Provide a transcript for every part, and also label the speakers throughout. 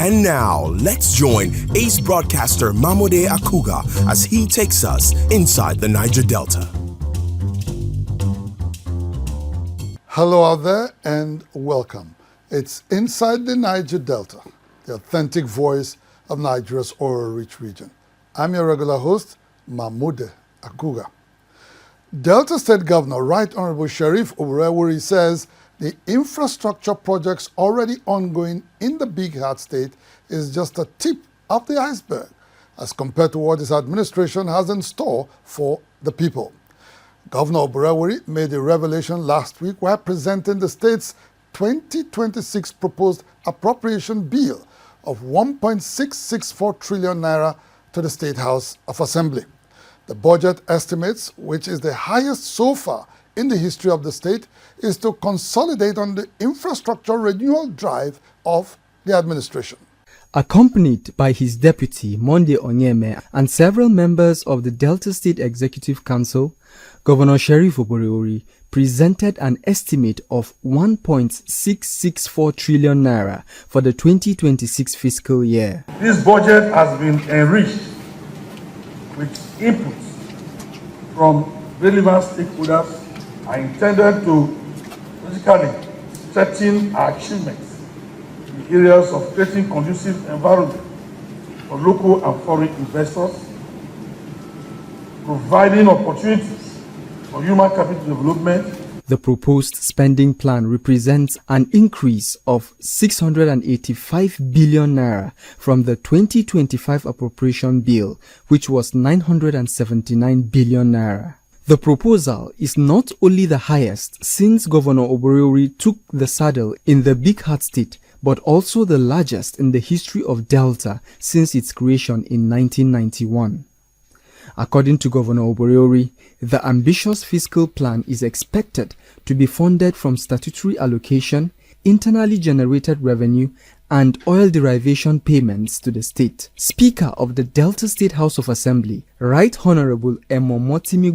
Speaker 1: And now, let's join ace broadcaster MAMODE AKUGHA as he takes us inside the Niger Delta.
Speaker 2: Hello out there and welcome. It's Inside the Niger Delta, the authentic voice of Nigeria's oil-rich region. I'm your regular host, MAMODE AKUGHA. Delta State Governor Right Honorable Sheriff Oborevwori says the infrastructure projects already ongoing in the Big Heart State is just a tip of the iceberg as compared to what his administration has in store for the people. Governor Oborevwori made a revelation last week while presenting the state's 2026 proposed appropriation bill of 1.664 trillion naira to the State House of Assembly. The budget estimates, which is the highest so far in the history of the state, is to consolidate on the infrastructure renewal drive of the administration.
Speaker 3: Accompanied by his deputy, Monday Onyeme, and several members of the Delta State Executive Council, Governor Sheriff Oborevwori presented an estimate of 1.664 trillion naira for the 2026 fiscal year.
Speaker 4: This budget has been enriched with inputs from relevant stakeholders are intended to basically strengthen our achievements in the areas of creating conducive environment for local and foreign investors, providing opportunities for human capital development.
Speaker 3: The proposed spending plan represents an increase of 685 billion naira from the 2025 appropriation bill, which was 979 billion naira. The proposal is not only the highest since Governor Oborevwori took the saddle in the Big Heart State, but also the largest in the history of Delta since its creation in 1991. According to Governor Oborevwori, the ambitious fiscal plan is expected to be funded from statutory allocation, internally generated revenue, and oil derivation payments to the state. Speaker of the Delta State House of Assembly, Right Honorable Emomotimi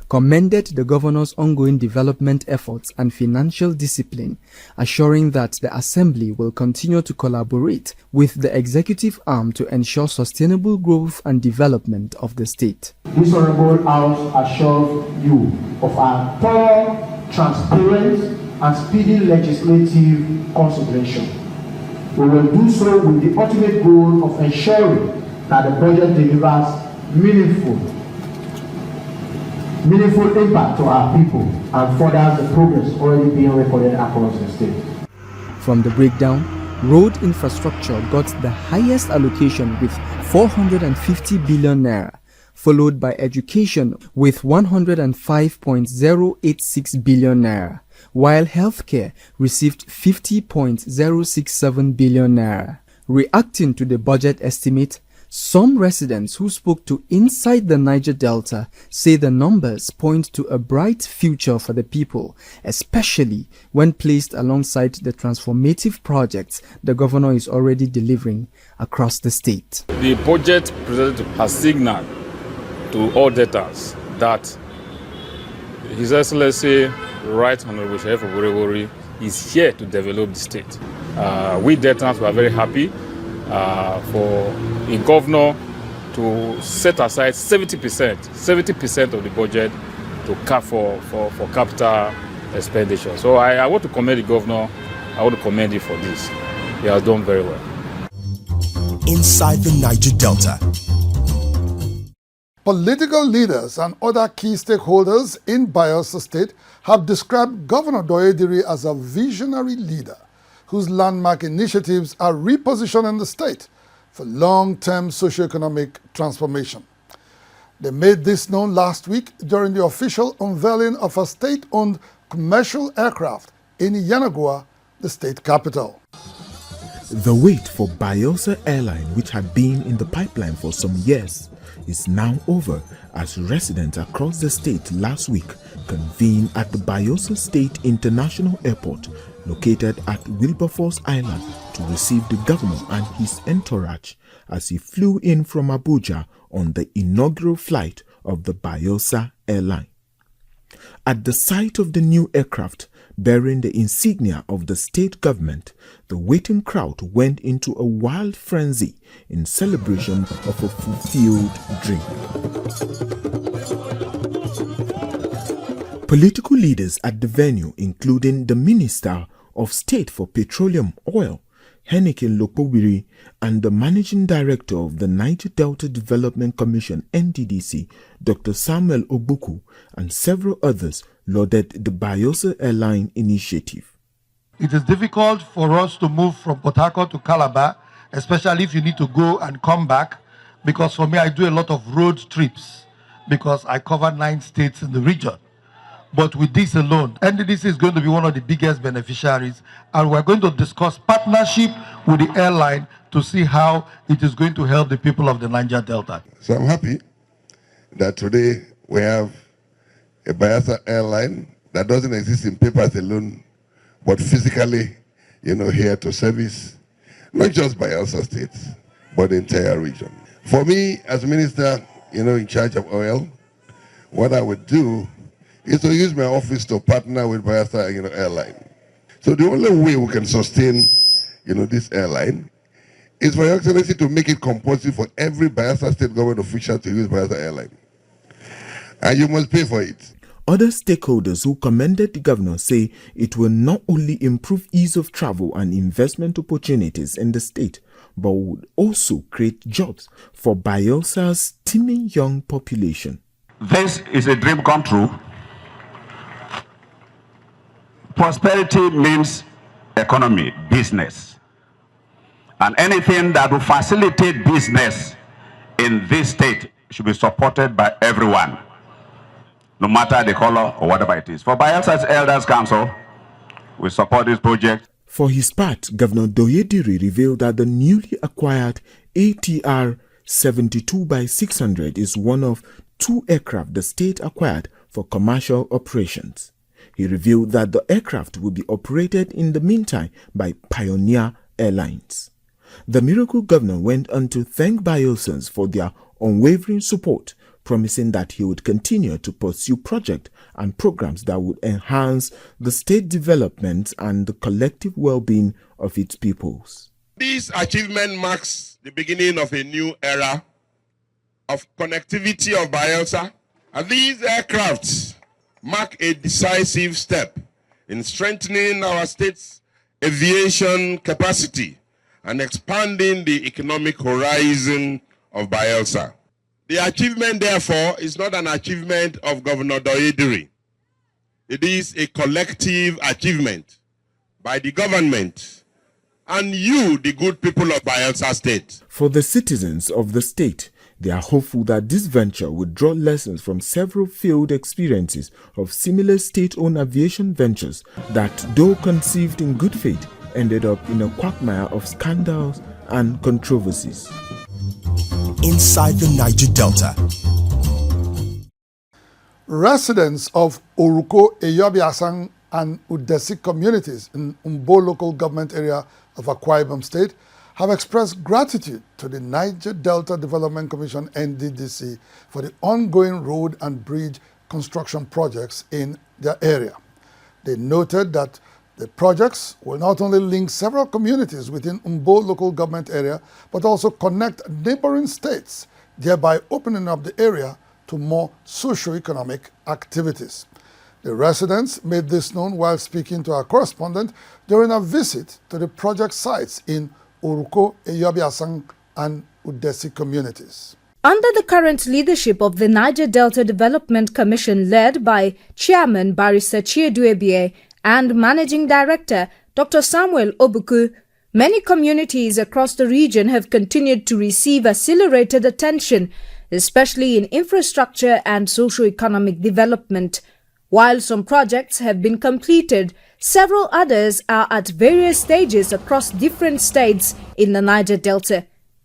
Speaker 3: commended the governor's ongoing development efforts and financial discipline, assuring that the Assembly will continue to collaborate with the executive arm to ensure sustainable growth and development of the state.
Speaker 5: This Honorable House assures you of our thorough, transparent, and speedy legislative consideration. We will do so with the ultimate goal of ensuring that the budget delivers meaningful impact to our people and furthers the progress already being recorded across the state.
Speaker 3: From the breakdown, road infrastructure got the highest allocation with 450 billion naira, followed by education with 105.086 billion naira, while healthcare received 50.067 billion naira. Reacting to the budget estimate, some residents who spoke to Inside the Niger Delta say the numbers point to a bright future for the people, especially when placed alongside the transformative projects the governor is already delivering across the state.
Speaker 6: The budget presented has signaled to all debtors that His Excellency Right Honorable Sheriff Oborevwori is here to develop the state. We debtors were very happy for a governor to set aside 70% of the budget to cap for capital expenditure. So I want to commend the governor. I want to commend him for this. He has done very well.
Speaker 1: Inside the Niger Delta.
Speaker 2: Political leaders and other key stakeholders in Bayelsa State have described Governor Doyediri as a visionary leader whose landmark initiatives are repositioning the state for long-term socioeconomic transformation. They made this known last week during the official unveiling of a state-owned commercial aircraft in Yenagoa, the state capital.
Speaker 7: The wait for Bayelsa Airline, which had been in the pipeline for some years, is now over as residents across the state last week convened at the Bayelsa State International Airport located at Wilberforce Island to receive the governor and his entourage as he flew in from Abuja on the inaugural flight of the Bayelsa Airline. At the sight of the new aircraft, bearing the insignia of the state government, the waiting crowd went into a wild frenzy in celebration of a fulfilled dream. Political leaders at the venue, including the Minister of State for Petroleum Oil, Henneken Lokpowiri, and the Managing Director of the Niger Delta Development Commission (NDDC), Dr. Samuel Ogbuku, and several others lauded the Bayelsa Airline initiative.
Speaker 8: It is difficult for us to move from Port Harcourt to Calabar, especially if you need to go and come back, because for me, I do a lot of road trips because I cover 9 states in the region. But with this alone, NDDC is going to be one of the biggest beneficiaries, and we're going to discuss partnership with the airline to see how it is going to help the people of the Niger Delta.
Speaker 9: So I'm happy that today we have a Bayelsa airline that doesn't exist in papers alone, but physically, here to service not just Bayelsa State, but the entire region. For me, as minister, in charge of oil, what I would do is to use my office to partner with Bayelsa, airline. So the only way we can sustain, this airline is for Your Excellency to make it compulsory for every Bayelsa state government official to use Bayelsa airline. And you must pay for it.
Speaker 7: Other stakeholders who commended the governor say it will not only improve ease of travel and investment opportunities in the state, but would also create jobs for Bayelsa's teeming young population.
Speaker 10: This is a dream come true. Prosperity means economy, business. And anything that will facilitate business in this state should be supported by everyone, no matter the color or whatever it is. For Bayelsa's Elders Council, we support this project.
Speaker 7: For his part, Governor Doyediri revealed that the newly acquired ATR 72x600 is one of 2 aircraft the state acquired for commercial operations. He revealed that the aircraft will be operated in the meantime by Pioneer Airlines. The miracle governor went on to thank Bayelsans for their unwavering support, promising that he would continue to pursue projects and programs that would enhance the state development and the collective well-being of its peoples.
Speaker 9: This achievement marks the beginning of a new era of connectivity of Bayelsa, and these aircrafts mark a decisive step in strengthening our state's aviation capacity and expanding the economic horizon of Bayelsa. The achievement, therefore, is not an achievement of Governor Doyediri. It is a collective achievement by the government and you, the good people of Bayelsa State.
Speaker 7: For the citizens of the state, they are hopeful that this venture will draw lessons from several failed experiences of similar state-owned aviation ventures that, though conceived in good faith, ended up in a quagmire of scandals and controversies.
Speaker 1: Inside the Niger Delta.
Speaker 2: Residents of Oruko, Eyobiasang, and Udesi communities in Umbo local government area of Akwa Ibom State have expressed gratitude to the Niger Delta Development Commission (NDDC) for the ongoing road and bridge construction projects in their area. They noted that the projects will not only link several communities within Umbo local government area, but also connect neighboring states, thereby opening up the area to more socio-economic activities. The residents made this known while speaking to our correspondent during a visit to the project sites in Oruko, Eyobiasang, and Udesi communities.
Speaker 11: Under the current leadership of the Niger Delta Development Commission led by Chairman Barrister Chieduebie and Managing Director Dr. Samuel Ogbuku, many communities across the region have continued to receive accelerated attention, especially in infrastructure and socio-economic development. While some projects have been completed, several others are at various stages across different states in the Niger Delta.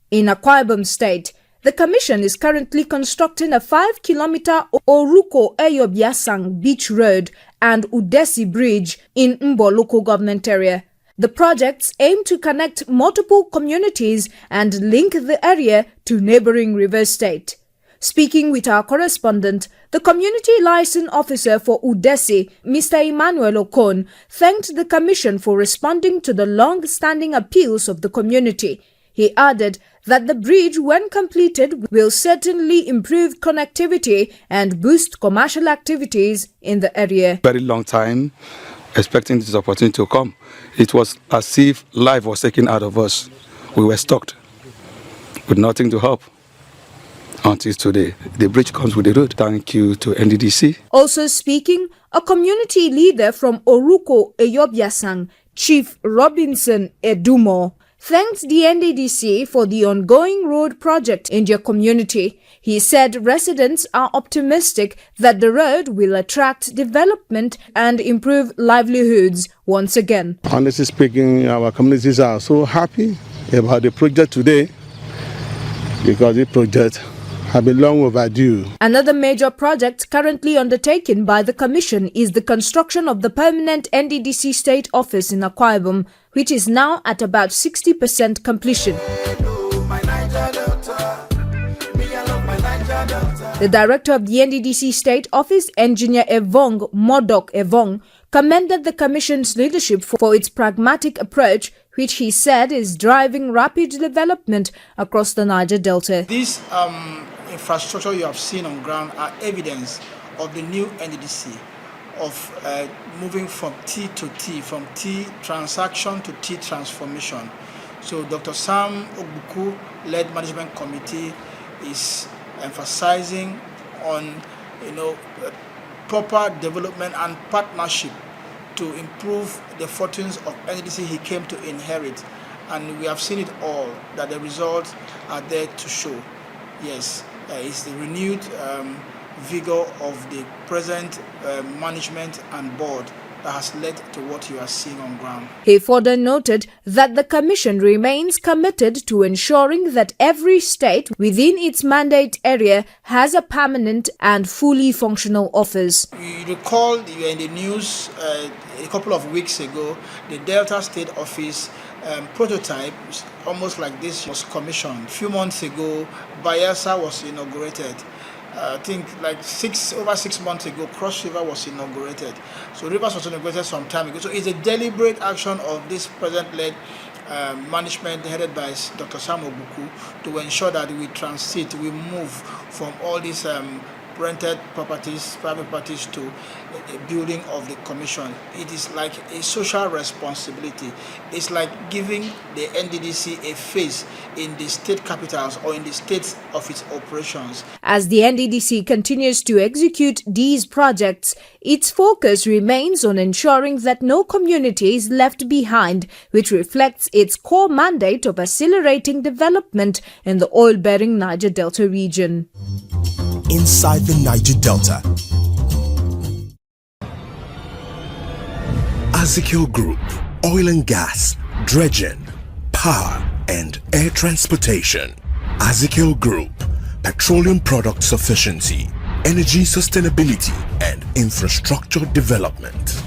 Speaker 11: In Akwa Ibom State, the Commission is currently constructing a 5-kilometer Oruko-Eyobiasang Beach Road and Udesi Bridge in Mbo local government area. The projects aim to connect multiple communities and link the area to neighboring River State. Speaking with our correspondent, The community liaison officer for Udesi, Mr. Emmanuel Okon, thanked the commission for responding to the long-standing appeals of the community. He added that the bridge, when completed, will certainly improve connectivity and boost commercial activities in the area.
Speaker 12: Very long time expecting this opportunity to come. It was as if life was taken out of us. We were stuck with nothing to help. Until today, the bridge comes with the road. Thank you to NDDC.
Speaker 11: Also speaking, a community leader from Oruko Eyobiasang, Chief Robinson Edumo, thanked the NDDC for the ongoing road project in their community. He said residents are optimistic that the road will attract development and improve livelihoods once again.
Speaker 13: Honestly speaking, our communities are so happy about the project today because the project have been long overdue.
Speaker 11: Another major project currently undertaken by the Commission is the construction of the permanent NDDC state office in Akwa Ibom, which is now at about 60% completion. The director of the NDDC state office, Engineer Evong Modok Evong, commended the Commission's leadership for its pragmatic approach, which he said is driving rapid development across the Niger Delta.
Speaker 14: This infrastructure you have seen on ground are evidence of the new NDDC, of moving from T to T, from T transaction to T transformation. So Dr. Sam Ogbuku-led management committee is emphasizing on proper development and partnership to improve the fortunes of NDDC he came to inherit. And we have seen it all, that the results are there to show. Yes, it's the renewed vigor of the present management and board that has led to what you are seeing on ground.
Speaker 11: He further noted that the Commission remains committed to ensuring that every state within its mandate area has a permanent and fully functional office.
Speaker 14: You recall you were in the news a couple of weeks ago, the Delta State Office prototype, almost like this, was commissioned. A few months ago, Bayelsa was inaugurated. I think like over 6 months ago, Cross River was inaugurated. So Rivers was inaugurated some time ago. So it's a deliberate action of this present-led management headed by Dr. Sam Ogbuku to ensure that we transit, we move from all these rented properties, private properties, to a building of the commission. It is like a social responsibility. It's like giving the NDDC a face in the state capitals or in the states of its operations.
Speaker 11: As the NDDC continues to execute these projects, its focus remains on ensuring that no community is left behind, which reflects its core mandate of accelerating development in the oil-bearing Niger Delta region.
Speaker 1: Inside the Niger Delta. Ezekiel Group, oil and gas, dredging, power and air transportation. Ezekiel Group, petroleum product sufficiency, energy sustainability and infrastructure development.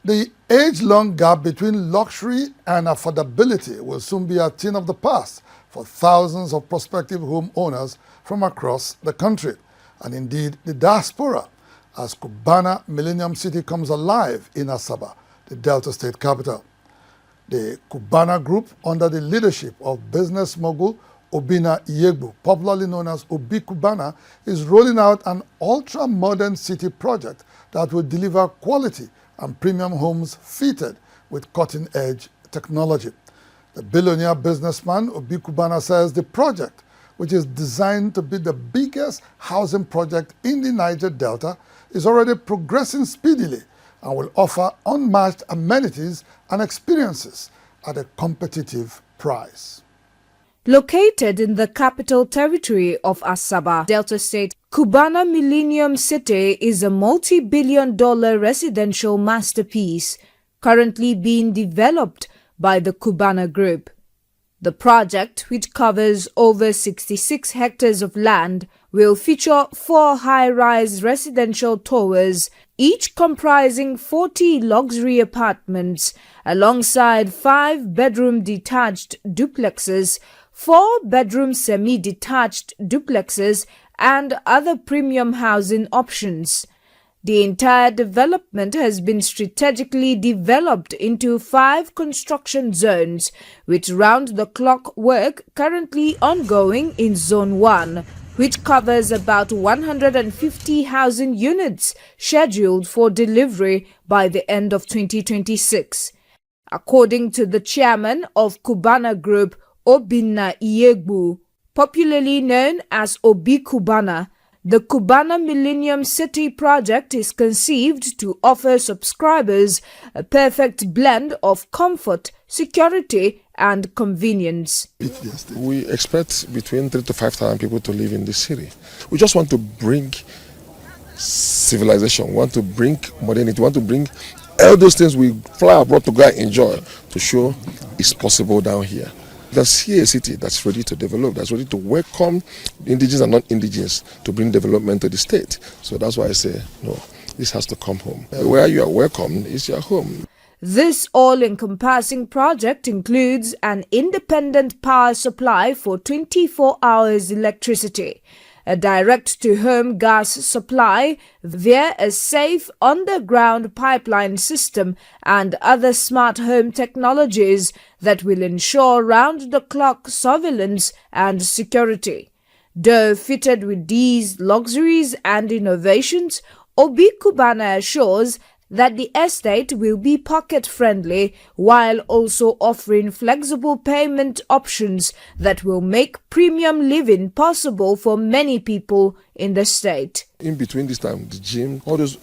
Speaker 2: The age-long gap between luxury and affordability will soon be a thing of the past for thousands of prospective homeowners from across the country, and indeed the diaspora, as Cubana Millennium City comes alive in Asaba, the Delta State capital. The Cubana Group, under the leadership of business mogul Obinna Iyegbu, popularly known as Obi Cubana, is rolling out an ultra-modern city project that will deliver quality and premium homes fitted with cutting-edge technology. The billionaire businessman Obi Cubana says the project, which is designed to be the biggest housing project in the Niger Delta, is already progressing speedily and will offer unmatched amenities and experiences at a competitive price.
Speaker 11: Located in the capital territory of Asaba, Delta State, Cubana Millennium City is a multi-billion-dollar residential masterpiece currently being developed by the Cubana Group. The project, which covers over 66 hectares of land, will feature 4 high-rise residential towers, each comprising 40 luxury apartments, alongside 5-bedroom detached duplexes, 4-bedroom semi-detached duplexes, and other premium housing options. The entire development has been strategically developed into 5 construction zones, with round-the-clock work currently ongoing in Zone 1, which covers about 150 housing units scheduled for delivery by the end of 2026. According to the chairman of Cubana Group, Obinna Iyegbu, popularly known as Obi Cubana, the Cubana Millennium City project is conceived to offer subscribers a perfect blend of comfort, security, and convenience.
Speaker 15: We expect between 3,000 to 5,000 people to live in this city. We just want to bring civilization, want to bring modernity, want to bring all those things we fly abroad to go and enjoy, to show it's possible down here. Let's see a city that's ready to develop, that's ready to welcome indigenous and non-indigenous to bring development to the state. So that's why I say, no, this has to come home. Where you are welcome is your home.
Speaker 11: This all-encompassing project includes an independent power supply for 24 hours electricity, a direct-to-home gas supply via a safe underground pipeline system, and other smart home technologies that will ensure round-the-clock surveillance and security. Though fitted with these luxuries and innovations, Obi Cubana assures that the estate will be pocket-friendly while also offering flexible payment options that will make premium living possible for many people in the state.
Speaker 15: In between this time, the gym, all those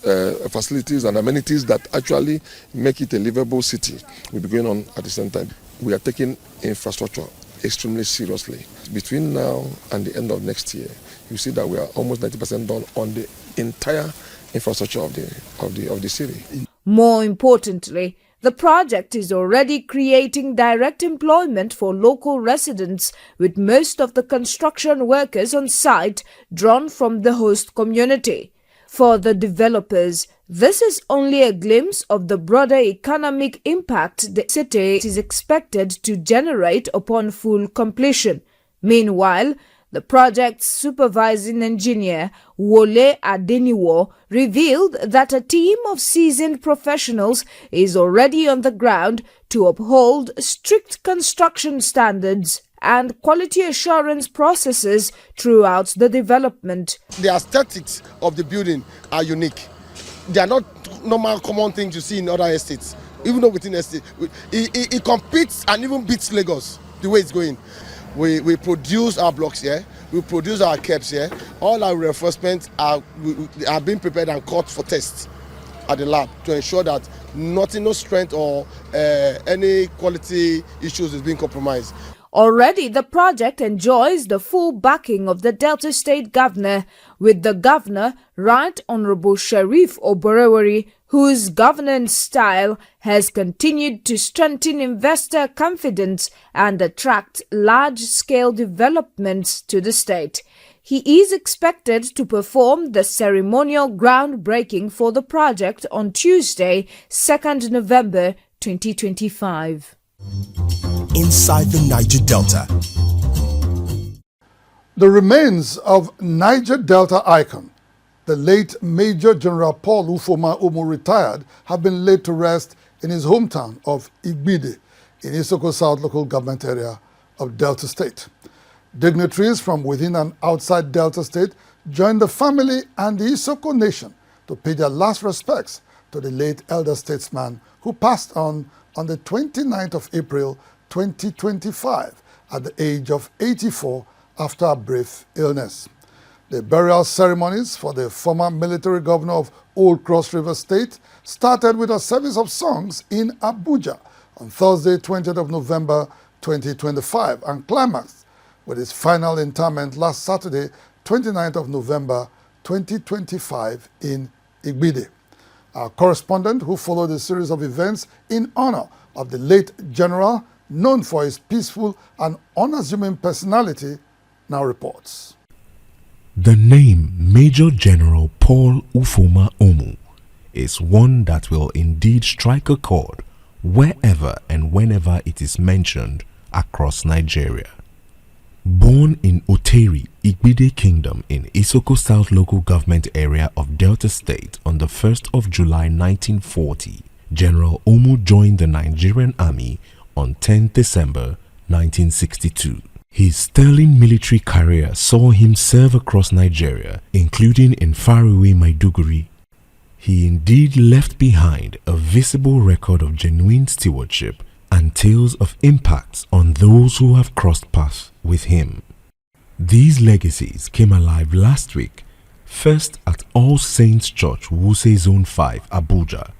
Speaker 15: facilities and amenities that actually make it a livable city will be going on at the same time. We are taking infrastructure extremely seriously. Between now and the end of next year, you see that we are almost 90% done on the entire infrastructure of the city.
Speaker 11: More importantly, the project is already creating direct employment for local residents, with most of the construction workers on site drawn from the host community. For the developers, this is only a glimpse of the broader economic impact the city is expected to generate upon full completion. Meanwhile, the project's supervising engineer, Wole Adeniwo, revealed that a team of seasoned professionals is already on the ground to uphold strict construction standards and quality assurance processes throughout the development.
Speaker 16: The aesthetics of the building are unique. They are not normal common things you see in other estates. Even though within estate, it competes and even beats Lagos, the way it's going. We produce our blocks here, we produce our caps here. All our reinforcements are being prepared and cut for tests at the lab to ensure that no strength or any quality issues is being compromised.
Speaker 11: Already, the project enjoys the full backing of the Delta State Governor, with the Governor, Right Honorable Sheriff Oborewori, whose governance style has continued to strengthen investor confidence and attract large-scale developments to the state. He is expected to perform the ceremonial groundbreaking for the project on Tuesday, 2nd November 2025.
Speaker 1: Inside the Niger Delta.
Speaker 2: The remains of Niger Delta icon, the late Major General Paul Ufoma Omu, retired, have been laid to rest in his hometown of Igbide in Isoko South local government area of Delta State. Dignitaries from within and outside Delta State joined the family and the Isoko nation to pay their last respects to the late elder statesman who passed on the 29th of April 2025 at the age of 84 after a brief illness. The burial ceremonies for the former military governor of Old Cross River State started with a service of songs in Abuja on Thursday, 20th of November 2025 and climaxed with his final interment last Saturday, 29th of November 2025 in Igbide. Our correspondent, who followed a series of events in honor of the late general, known for his peaceful and unassuming personality, now reports.
Speaker 7: The name Major General Paul Ufoma Omu is one that will indeed strike a chord wherever and whenever it is mentioned across Nigeria. Born in Oteri, Igbide Kingdom in Isoko South Local Government Area of Delta State on the 1st of July 1940, General Omu joined the Nigerian Army on 10 December 1962. His sterling military career saw him serve across Nigeria, including in faraway Maiduguri. He indeed left behind a visible record of genuine stewardship and tales of impacts on those who have crossed paths with him. These legacies came alive last week, first at All Saints Church, Wuse Zone 5, Abuja,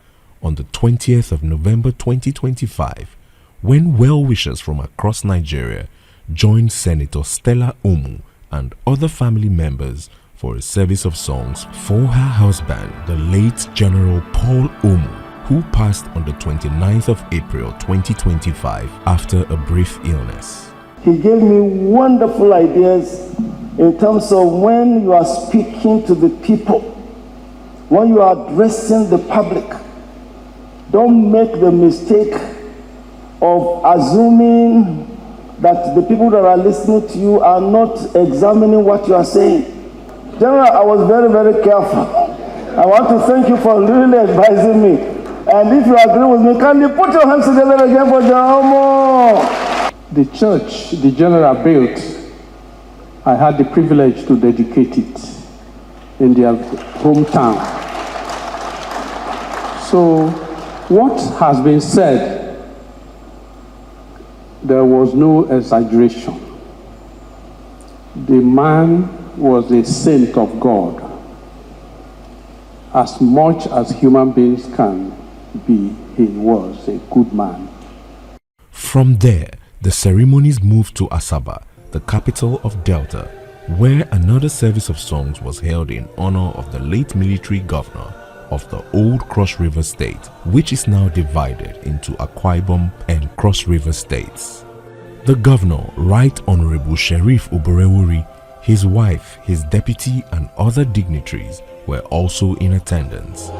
Speaker 7: on the 20th of November 2025, when well-wishers from across Nigeria joined Senator Stella Omu and other family members for a service of songs for her husband, the late General Paul Omu, who passed on the 29th of April 2025 after a brief illness.
Speaker 5: He gave me wonderful ideas in terms of when you are speaking to the people, when you are addressing the public. Don't make the mistake of assuming that the people that are listening to you are not examining what you are saying. General, I was very, very careful. I want to thank you for really advising me. And if you agree with me, can you put your hands together again for General?
Speaker 17: The church the General built, I had the privilege to dedicate it in their hometown. So, what has been said, there was no exaggeration. The man was a saint of God, as much as human beings can be. He was a good man.
Speaker 7: From there, the ceremonies moved to Asaba, the capital of Delta, where another service of songs was held in honor of the late military governor of the old Cross River State, which is now divided into Akwa Ibom and Cross River States. The governor, Right Honorable Sheriff Oborewori, his wife, his deputy and other dignitaries were also in attendance.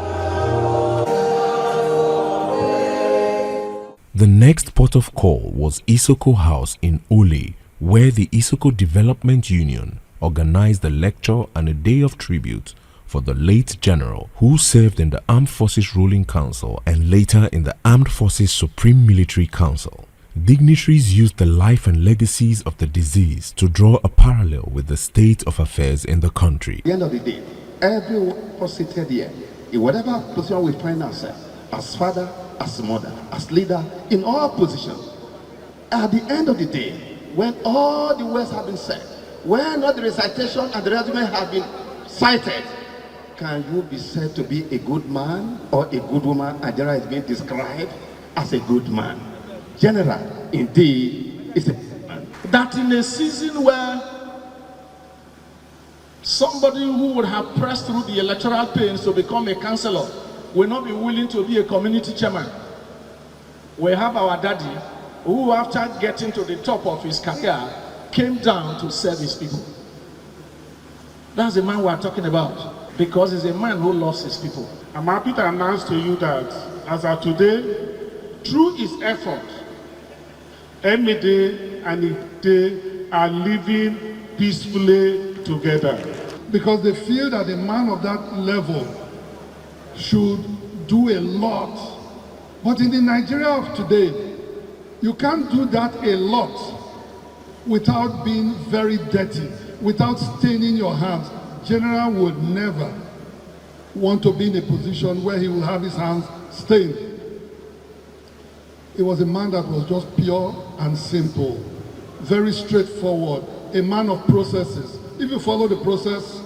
Speaker 7: The next port of call was Isoko House in Ole, where the Isoko Development Union organized a lecture and a day of tribute for the late general who served in the Armed Forces Ruling Council and later in the Armed Forces Supreme Military Council. Dignitaries used the life and legacies of the deceased to draw a parallel with the state of affairs in the country.
Speaker 18: At the end of the day, everyone seated here, in whatever position we find ourselves, as father, as mother, as leader, in all positions, at the end of the day, when all the words have been said, when all the recitation and the resume have been cited, can you be said to be a good man or a good woman? And General is being described as a good man. General, indeed, is a good man.
Speaker 19: That in a season where somebody who would have pressed through the electoral pains to become a councillor will not be willing to be a community chairman. We have our daddy who, after getting to the top of his career, came down to serve his people. That's the man we are talking about, because he's a man who loves his people.
Speaker 20: I'm happy to announce to you that as of today, through his effort, MAMODE and IGBD are living peacefully together.
Speaker 2: Because they feel that a man of that level should do a lot. But in the Nigeria of today, you can't do that a lot without being very dirty, without staining your hands. General would never want to be in a position where he will have his hands stained. He was a man that was just pure and simple, very straightforward, a man of processes. If you follow the process,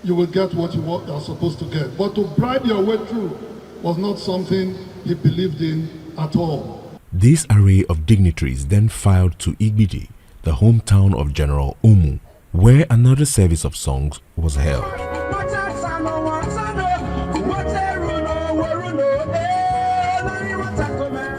Speaker 2: you will get what you are supposed to get. But to bribe your way through was not something he believed in at all.
Speaker 7: This array of dignitaries then filed to Igbidi, the hometown of General Omu, where another service of songs was held.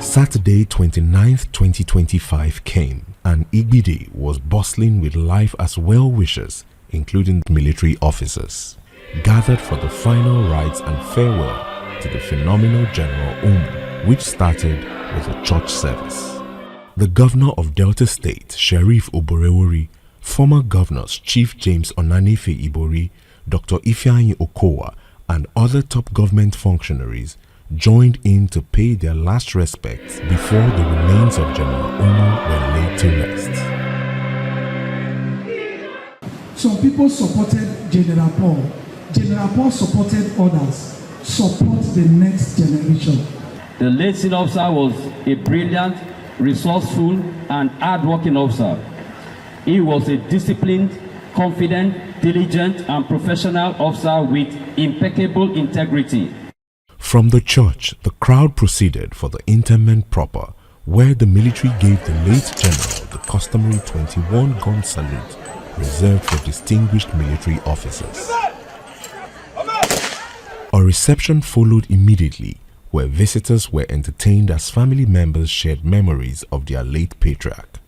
Speaker 7: Saturday 29th, 2025 came, and Igbidi was bustling with life as well-wishers, including military officers, gathered for the final rites and farewell to the phenomenal General Omu, which started with a church service. The governor of Delta State, Sheriff Oborewori, former governors Chief James Onanife Ibori, Dr. Ifeanyi Okowa, and other top government functionaries joined in to pay their last respects before the remains of General Umu were laid to rest.
Speaker 21: Some people supported General Paul. General Paul supported others. Support the next generation.
Speaker 22: The late senior officer was a brilliant, resourceful, and hard-working officer. He was a disciplined, confident, diligent, and professional officer with impeccable integrity.
Speaker 7: From the church, the crowd proceeded for the interment proper, where the military gave the late general the customary 21-gun salute reserved for distinguished military officers. A reception followed immediately, where visitors were entertained as family members shared memories of their late patriarch.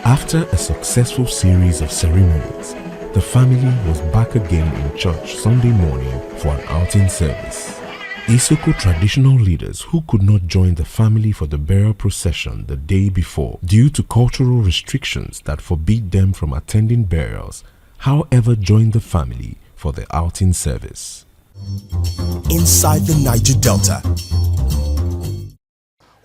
Speaker 7: After a successful series of ceremonies, the family was back again in church Sunday morning for an outing service. Isoko traditional leaders who could not join the family for the burial procession the day before due to cultural restrictions that forbid them from attending burials, however, joined the family for the outing service.
Speaker 1: Inside the Niger Delta.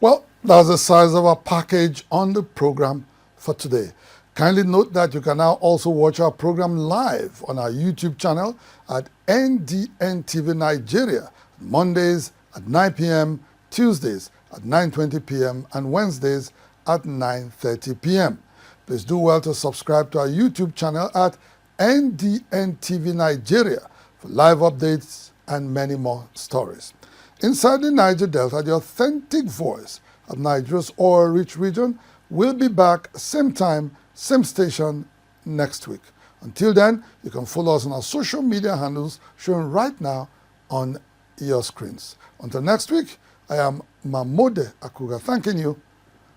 Speaker 2: Well, that's the size of our package on the program for today. Kindly note that you can now also watch our program live on our YouTube channel at NDN-TV Nigeria, Mondays at 9 p.m., Tuesdays at 9:20 p.m., and Wednesdays at 9:30 p.m. Please do well to subscribe to our YouTube channel at NDN-TV Nigeria for live updates and many more stories. Inside the Niger Delta, the authentic voice of Nigeria's oil-rich region, will be back same time, same station next week. Until then, you can follow us on our social media handles shown right now on your screens. Until next week, I am MAMODE AKUGHA thanking you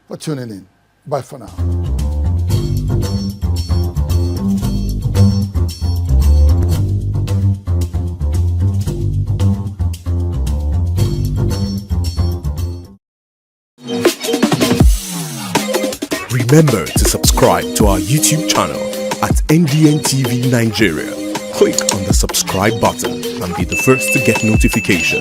Speaker 2: for tuning in. Bye for now.
Speaker 1: Remember to subscribe to our YouTube channel at NDN-TV Nigeria. Click on the subscribe button and be the first to get notifications.